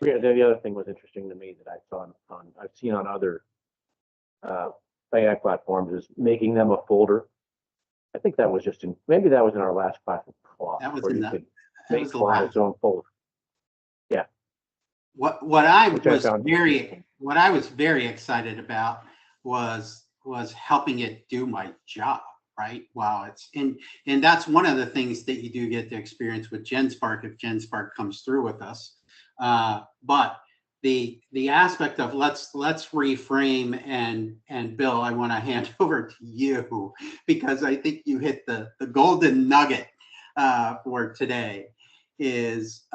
Yeah, the other thing was interesting to me that I saw I've seen on other AI platforms is making them a folder. I think that was maybe that was in our last class of Claude, That was where in you the, could that make was the Claude last. its own folder. Yeah. What I Which I was found very excited about was helping it do my job, right? Wow, and that's one of the things that you do get to experience with GenSpark if GenSpark comes through with us. But the aspect of let's reframe, and Bill, I want to hand over to you because I think you hit the golden nugget for today is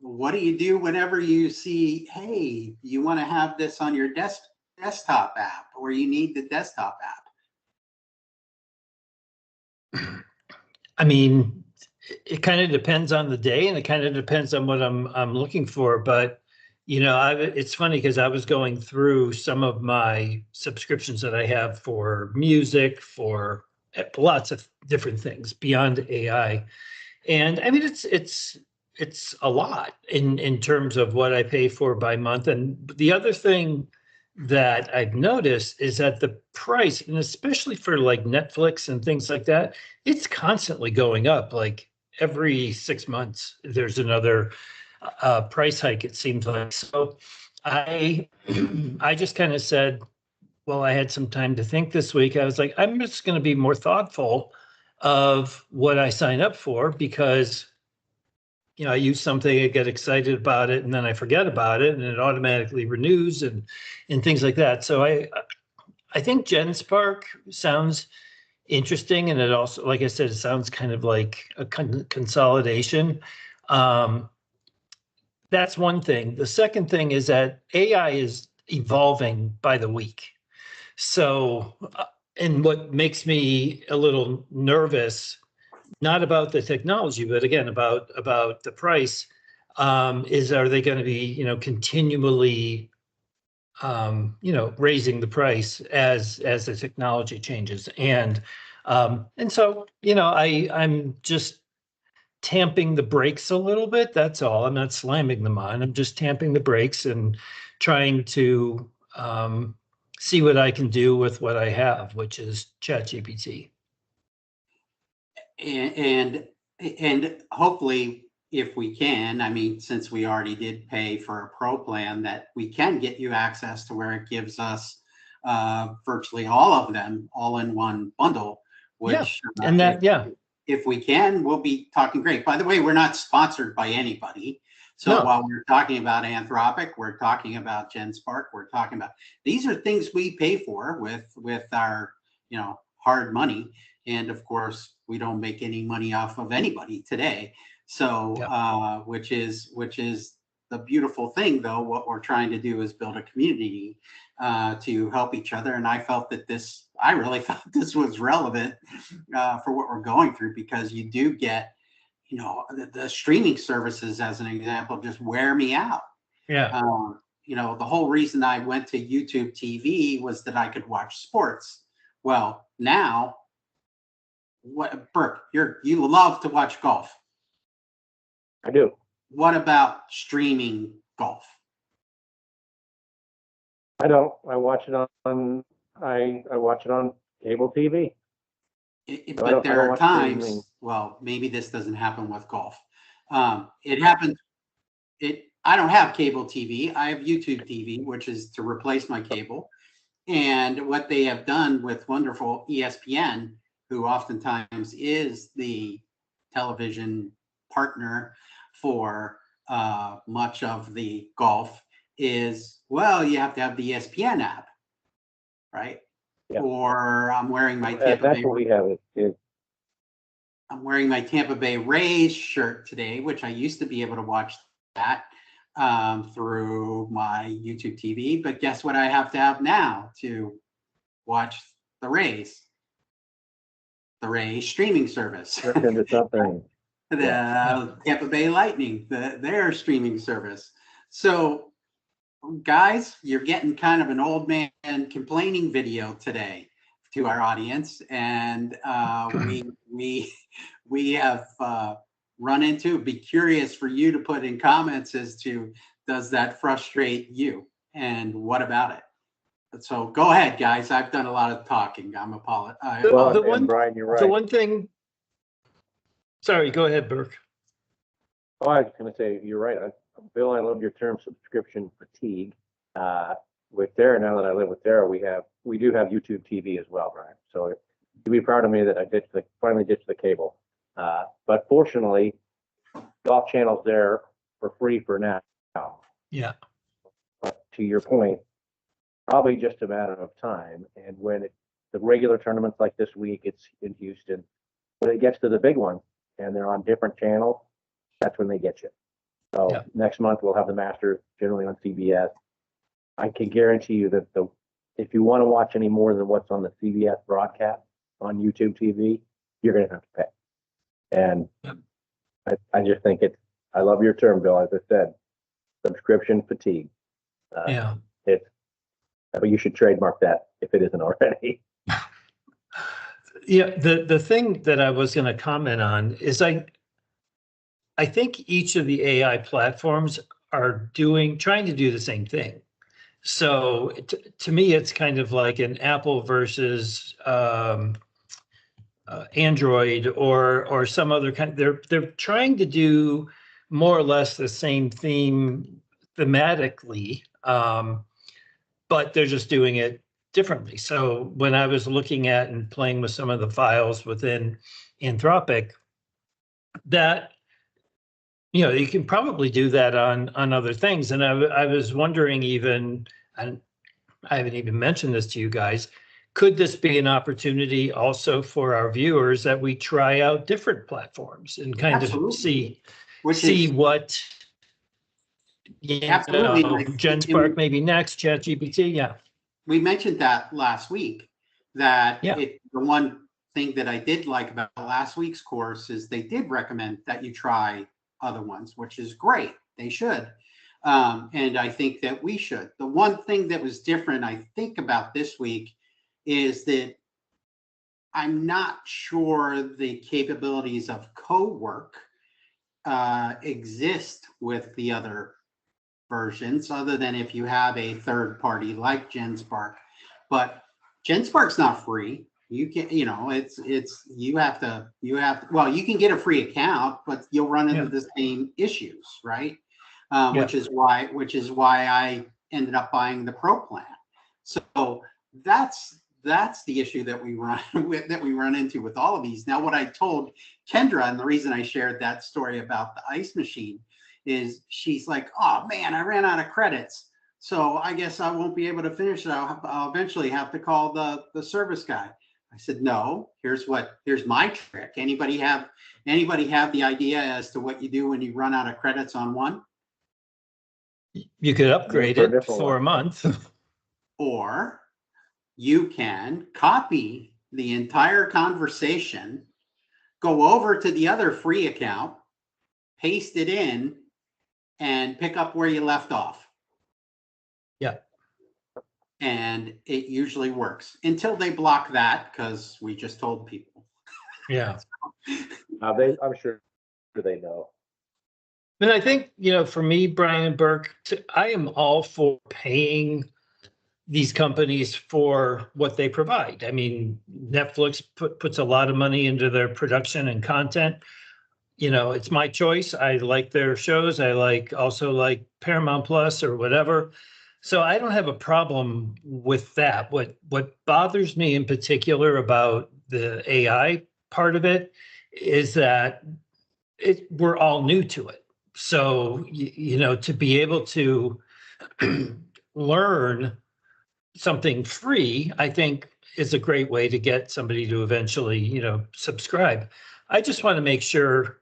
what do you do whenever you see, hey, you want to have this on your desktop app, or you need the desktop app? I mean, it kind of depends on the day, and it kind of depends on what I'm looking for. But it's funny because I was going through some of my subscriptions that I have for music, for lots of different things beyond AI, and I mean it's a lot in terms of what I pay for by month. And the other thing that I've noticed is that the price, and especially for like Netflix and things like that, it's constantly going up. Like every 6 months, there's another price hike, it seems like. So I I just kind of said, well, I had some time to think this week. I was like, I'm just going to be more thoughtful of what I sign up for, because I use something, I get excited about it, and then I forget about it, and it automatically renews and things like that. So I think GenSpark sounds interesting, and it also, like I said, it sounds kind of like a consolidation. That's one thing. The second thing is that AI is evolving by the week. So, and what makes me a little nervous, not about the technology, but again, about the price, is, are they going to be, continually, raising the price as the technology changes? And so, I'm just tamping the brakes a little bit. That's all. I'm not slamming them on. I'm just tamping the brakes and trying to see what I can do with what I have, which is ChatGPT. And hopefully, if we can, I mean, since we already did pay for a pro plan, that we can get you access to where it gives us virtually all of them all in one bundle, which if we can, we'll be talking great. By the way, we're not sponsored by anybody. So while we're talking about Anthropic, we're talking about GenSpark, we're talking about, these are things we pay for with our, hard money. And of course, we don't make any money off of anybody today. So, which is the beautiful thing, though. What we're trying to do is build a community to help each other. And I really felt this was relevant for what we're going through, because you do get, the streaming services, as an example, just wear me out. Yeah. The whole reason I went to YouTube TV was that I could watch sports. Well, now, Burke, you love to watch golf. I do. What about streaming golf? I don't. I watch it on cable TV. But there are times. Streaming. Well, maybe this doesn't happen with golf. It happens. I don't have cable TV. I have YouTube TV, which is to replace my cable. And what they have done with wonderful ESPN, who oftentimes is the television partner for much of the golf, is, well, you have to have the ESPN app, right? Yeah. Or I'm wearing my Tampa Bay. What we have is. I'm wearing my Tampa Bay Rays shirt today, which I used to be able to watch that through my YouTube TV. But guess what I have to have now to watch the Rays? The Rays streaming service. Into something. The Tampa Bay Lightning, their streaming service. So, guys, you're getting kind of an old man complaining video today to our audience, and we have run into? Be curious for you to put in comments as to, does that frustrate you? And what about it? So go ahead, guys. I've done a lot of talking. I'm apologizing. Well, The and one- Brian, you're The right. one thing, sorry, go ahead, Burke. Oh, I was gonna say, you're right. Bill, I love your term subscription fatigue. With Dara, now that I live with Dara, we do have YouTube TV as well, Brian. So you'd be proud of me that I finally ditched the cable. But fortunately, golf channel's there for free for now. Yeah. But to your point, probably just a matter of time. And when the regular tournaments like this week, it's in Houston. When it gets to the big ones and they're on different channels, that's when they get you. So Yeah. next month we'll have the Masters generally on CBS. I can guarantee you that if you want to watch any more than what's on the CBS broadcast on YouTube TV, you're going to have to pay. And Yep. I just think I love your term, Bill, as I said, subscription fatigue. Yeah. But you should trademark that if it isn't already. Yeah. The thing that I was going to comment on is I think each of the AI platforms are trying to do the same thing. So to me, it's kind of like an Apple versus Android or some other kind. They're trying to do more or less the same theme thematically, but they're just doing it differently. So when I was looking at and playing with some of the files within Anthropic, that you can probably do that on other things. And I was wondering even, and I haven't even mentioned this to you guys, could this be an opportunity also for our viewers that we try out different platforms and kind Absolutely. of see Absolutely. Like, GenSpark maybe next, ChatGPT, yeah. We mentioned that last week, that Yeah. the one thing that I did like about last week's course is they did recommend that you try other ones, which is great. They should. And I think that we should. The one thing that was different, I think, about this week is that I'm not sure the capabilities of co-work exist with the other versions, other than if you have a third party like GenSpark. But GenSpark's not free. You can, you have to, well, you can get a free account, but you'll run into the same issues, right? Which is why I ended up buying the Pro plan. So that's the issue that we run into with all of these. Now, what I told Kendra, and the reason I shared that story about the ice machine, is she's like, oh man, I ran out of credits, so I guess I won't be able to finish it. I'll eventually have to call the service guy. I said, no, here's my trick. Anybody have the idea as to what you do when you run out of credits on one? You could upgrade it for a month. Or you can copy the entire conversation, go over to the other free account, paste it in, and pick up where you left off. Yeah. And it usually works until they block that, because we just told people. Yeah. I'm sure they know. And I think, for me, Brian and Burke, I am all for paying these companies for what they provide. I mean, Netflix puts a lot of money into their production and content. It's my choice. I like their shows. I also like Paramount Plus or whatever. So I don't have a problem with that. What bothers me in particular about the AI part of it is that we're all new to it. So, to be able to learn something free, I think is a great way to get somebody to eventually, subscribe. I just want to make sure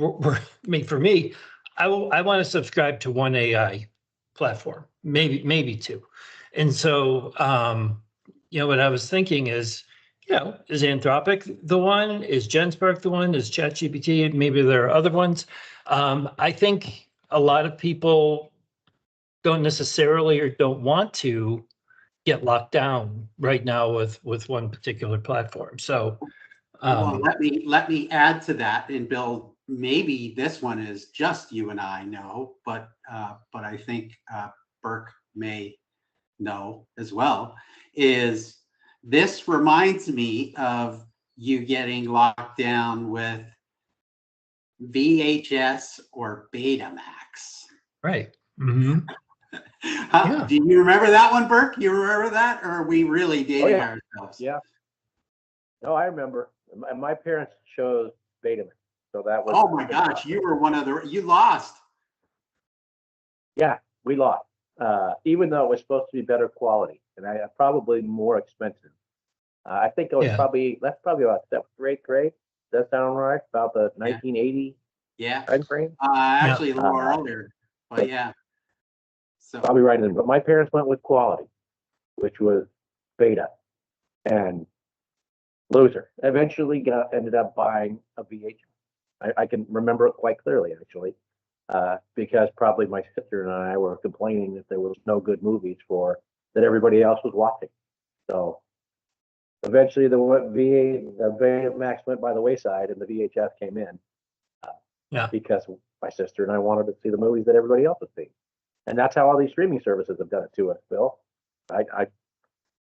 I mean, for me, I want to subscribe to one AI platform, maybe two. And so, what I was thinking is, is Anthropic the one? Is GenSpark the one? Is ChatGPT? Maybe there are other ones. I think a lot of people don't necessarily or don't want to get locked down right now with one particular platform. So, well, let me add to that, and Bill, maybe this one is just you and I know, but I think Burke may know as well, is this reminds me of you getting locked down with VHS or Betamax. Right. Mm-hmm. Yeah. Do you remember that one, Burke? You remember that, or are we really dating yeah. ourselves? Yeah. No, I remember. My parents chose Betamax, so that was. Oh my gosh, you were one of the, you lost. Yeah, we lost. Even though it was supposed to be better quality, and probably more expensive. I think it was that's probably about seventh or eighth grade. Does that sound right? About the 1980 time frame. Actually a little earlier, but yeah. So probably right in. But my parents went with quality, which was Beta, and loser. Eventually ended up buying a VHS. I can remember it quite clearly, actually, because probably my sister and I were complaining that there was no good movies that everybody else was watching. So eventually the Betamax went by the wayside and the VHS came in. Because my sister and I wanted to see the movies that everybody else was seeing. And that's how all these streaming services have done it to us, Bill. I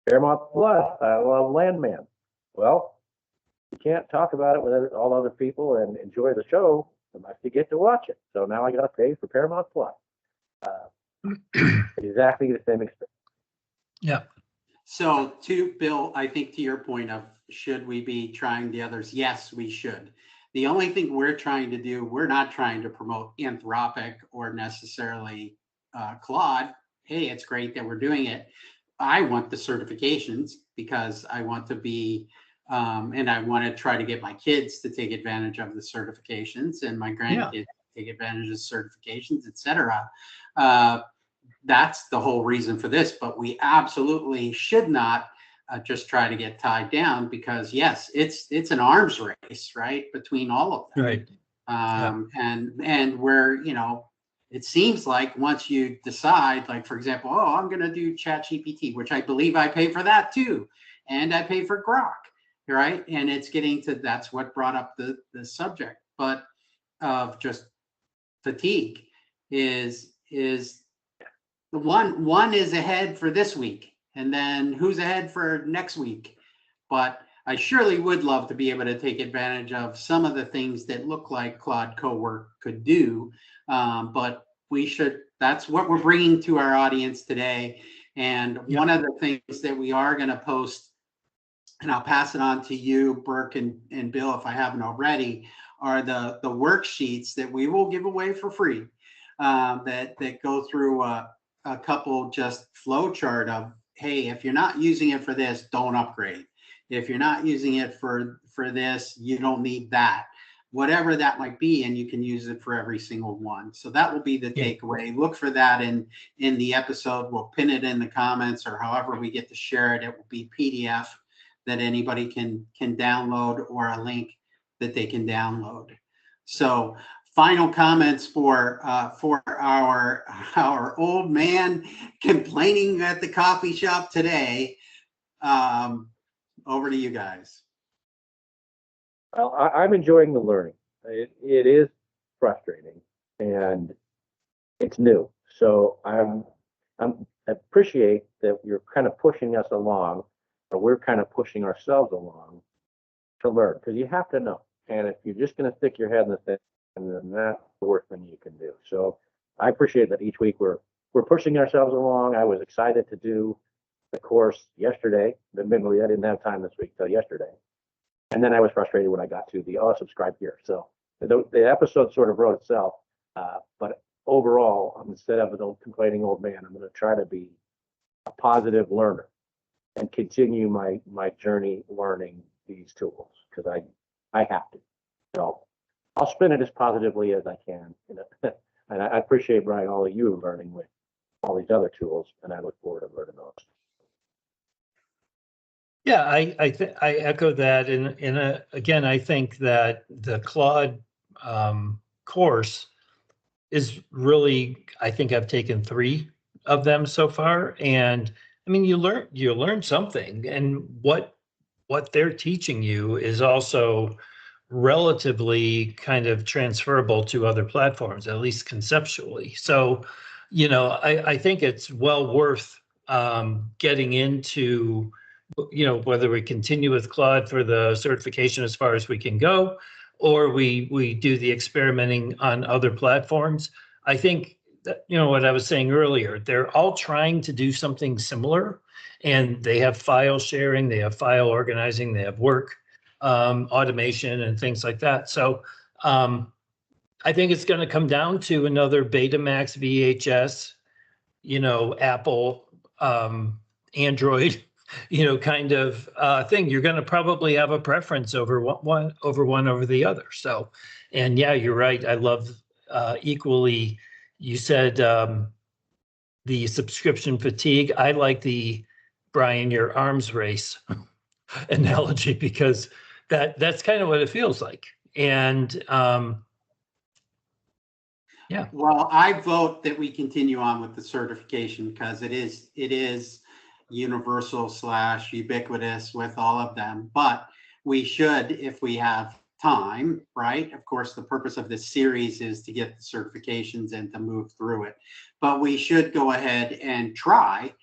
Paramount Plus, I love Landman. Well, you can't talk about it with all other people and enjoy the show unless you get to watch it. So now I got to pay for Paramount Plus. Exactly the same experience. Yeah. So to Bill, I think to your point of should we be trying the others? Yes, we should. The only thing we're trying to do, we're not trying to promote Anthropic or necessarily Claude. Hey, it's great that we're doing it. I want the certifications because I want to be, and I want to try to get my kids to take advantage of the certifications and my grandkids to take advantage of certifications, etc. That's the whole reason for this, but we absolutely should not just try to get tied down because yes, it's an arms race, right, between all of them. Right. And where, it seems like once you decide, like, for example, oh, I'm going to do ChatGPT, which I believe I pay for that too. And I pay for Grok, right? And it's getting to, that's what brought up the subject, but of just fatigue is one is ahead for this week. And then who's ahead for next week? But I surely would love to be able to take advantage of some of the things that look like Claude Cowork could do. But that's what we're bringing to our audience today. And one of the things that we are going to post, and I'll pass it on to you, Burke and Bill, if I haven't already, are the worksheets that we will give away for free that go through a couple just flow chart of, hey, if you're not using it for this, don't upgrade. If you're not using it for this, you don't need that. Whatever that might be, and you can use it for every single one. So that will be the takeaway. Look for that in the episode. We'll pin it in the comments or however we get to share it. It will be PDF that anybody can download or a link that they can download. So final comments for our old man complaining at the coffee shop today. Over to you guys. Well, I'm enjoying the learning. It is frustrating and it's new. So I appreciate that you're kind of pushing us along, or we're kind of pushing ourselves along to learn, because you have to know. And if you're just going to stick your head in the sand, then that's the worst thing you can do. So I appreciate that each week we're pushing ourselves along. I was excited to do the course yesterday. Admittedly, I didn't have time this week till yesterday. And then I was frustrated when I got to the subscribe here. So the episode sort of wrote itself. But overall, instead of an complaining old man, I'm going to try to be a positive learner and continue my journey learning these tools, because I have to. So I'll spin it as positively as I can. And I appreciate, Brian, all of you learning with all these other tools, and I look forward to learning those. Yeah, I echo that, and again, I think that the Claude course is really, I think I've taken 3 of them so far, and I mean, you learn something, and what they're teaching you is also relatively kind of transferable to other platforms, at least conceptually. So, you know, I think it's well worth getting into, you know, whether we continue with Claude for the certification as far as we can go, or we do the experimenting on other platforms. I think that, you know, what I was saying earlier, they're all trying to do something similar, and they have file sharing, they have file organizing, they have work automation and things like that. So I think it's going to come down to another Betamax VHS, you know, Apple, Android, you know, kind of thing. You're going to probably have a preference over one over the other. So, and yeah, you're right. I love equally. You said the subscription fatigue. I like the Brian, your arms race analogy, because that's kind of what it feels like. And yeah. Well, I vote that we continue on with the certification because it is universal / ubiquitous with all of them. But we should, if we have time, right? Of course, the purpose of this series is to get the certifications and to move through it. But we should go ahead and try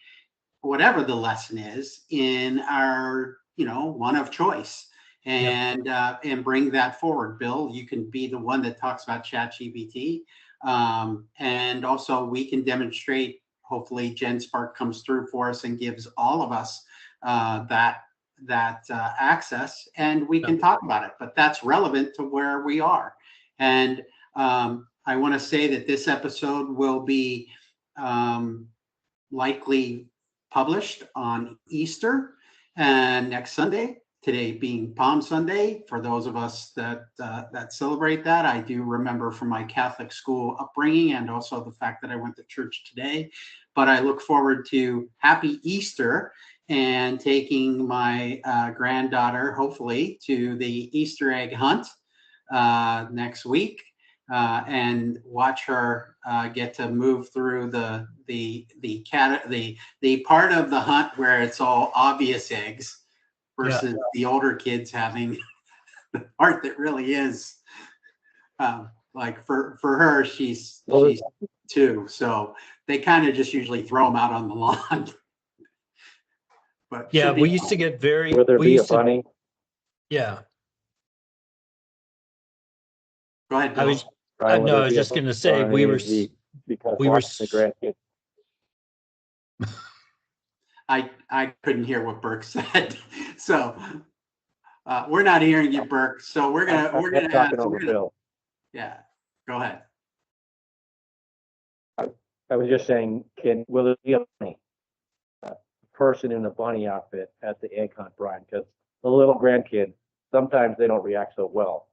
whatever the lesson is in our, you know, one of choice, and bring that forward. Bill, you can be the one that talks about ChatGPT. And also we can demonstrate, hopefully GenSpark comes through for us and gives all of us that access, and we can talk about it, but that's relevant to where we are. And I want to say that this episode will be likely published on Easter and next Sunday, today being Palm Sunday. For those of us that celebrate that, I do remember from my Catholic school upbringing and also the fact that I went to church today. But I look forward to happy Easter and taking my granddaughter, hopefully, to the Easter egg hunt next week, and watch her get to move through the part of the hunt where it's all obvious eggs, versus the older kids having the part that really is like for her, she's 2, so they kind of just usually throw them out on the lawn. But yeah, we used to get very. Will there be a bunny? Yeah. Go ahead, Bill. I was just going to say we were the grandkids. I couldn't hear what Burke said, so we're not hearing you, Burke. So we're gonna talking over Bill. Yeah, go ahead. I was just saying, will there be a bunny? Person in a bunny outfit at the egg hunt, Brian? Because the little grandkid, sometimes they don't react so well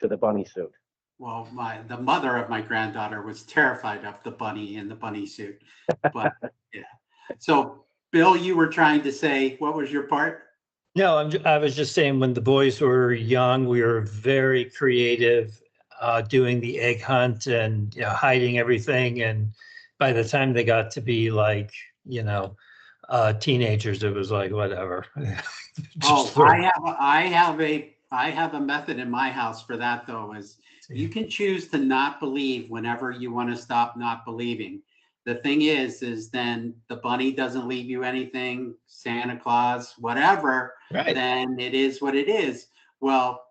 to the bunny suit. Well, the mother of my granddaughter was terrified of the bunny in the bunny suit, but yeah. So, Bill, you were trying to say, what was your part? No, I was just saying, when the boys were young, we were very creative, doing the egg hunt and, you know, hiding everything. And by the time they got to be like, you know, teenagers, it was like whatever. I have a method in my house for that, though. Is you can choose to not believe whenever you want to stop not believing. The thing is then the bunny doesn't leave you anything, Santa Claus, whatever. Right. Then it is what it is. Well,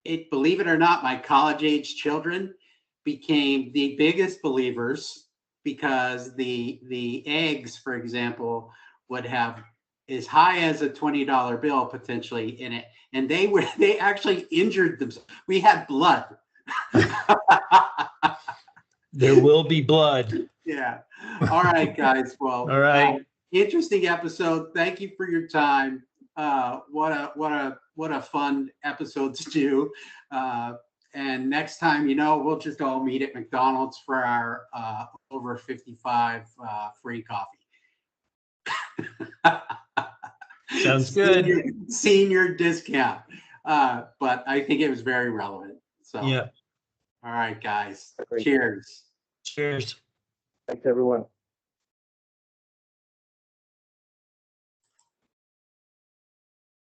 believe it or not, my college-age children became the biggest believers, because the eggs, for example, would have as high as a $20 bill potentially in it, and they actually injured themselves. We had blood. There will be blood. Yeah. All right, guys. Well, all right. Interesting episode. Thank you for your time. What a fun episode to do. And next time, you know, we'll just all meet at McDonald's for our over 55 free coffee. Sounds good. Senior discount. But I think it was very relevant. So yeah. All right, guys. Agreed. Cheers. Cheers. Thanks, everyone.